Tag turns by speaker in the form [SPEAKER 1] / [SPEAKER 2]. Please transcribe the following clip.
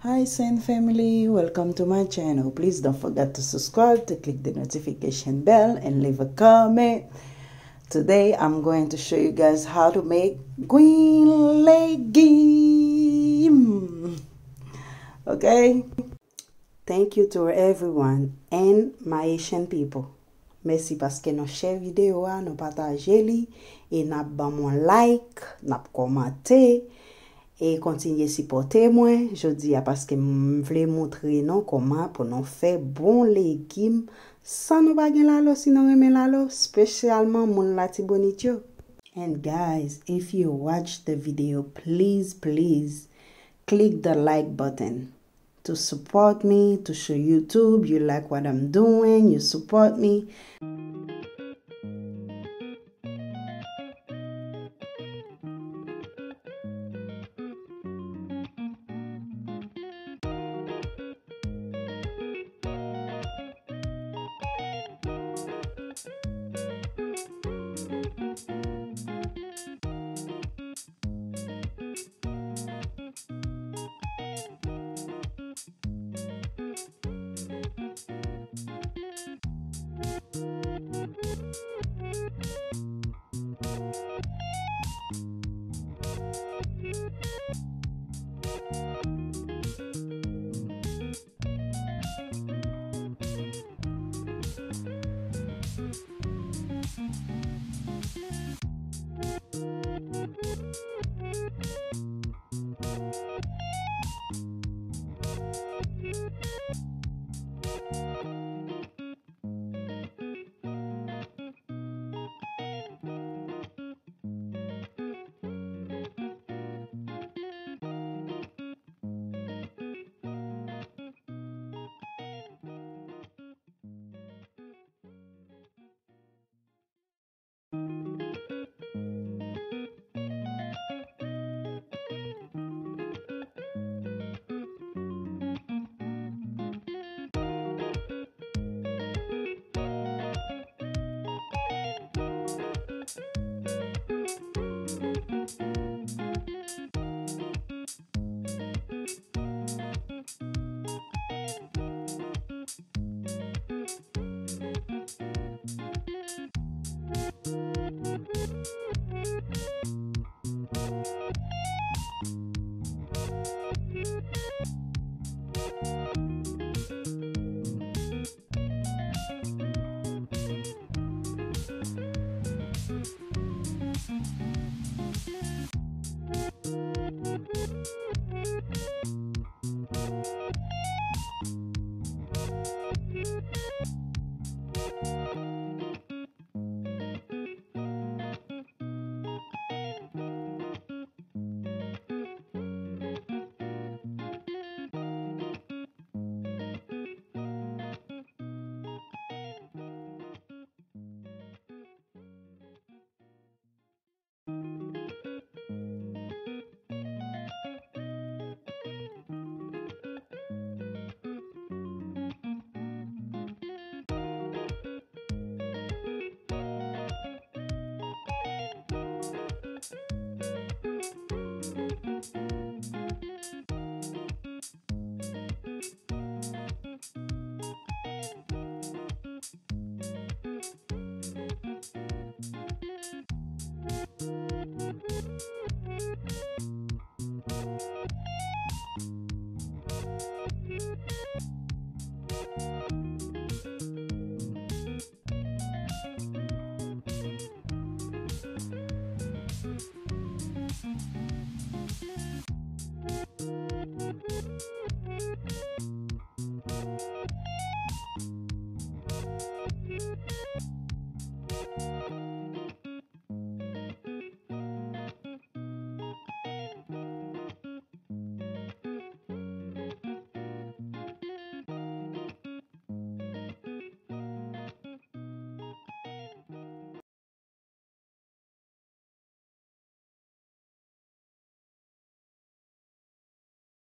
[SPEAKER 1] Hi Saint family, welcome to my channel. Please don't forget to subscribe, to click the notification bell and leave a comment. Today I'm going to show you guys how to make green legume. Okay, thank you to everyone and my Asian people. Merci parce que nous share vidéo, nous partager li et n'a ba mon like, n'a commenter et continuer supporter moi. Je dis parce que m'vle montrer non comment pour nous faire bon légumes sans nous pas gen lalo sinon remen lalo spécialement mon lati bonitio. And guys, if you watch the video, please click the like button to support me, to show YouTube you like what I'm doing, you support me.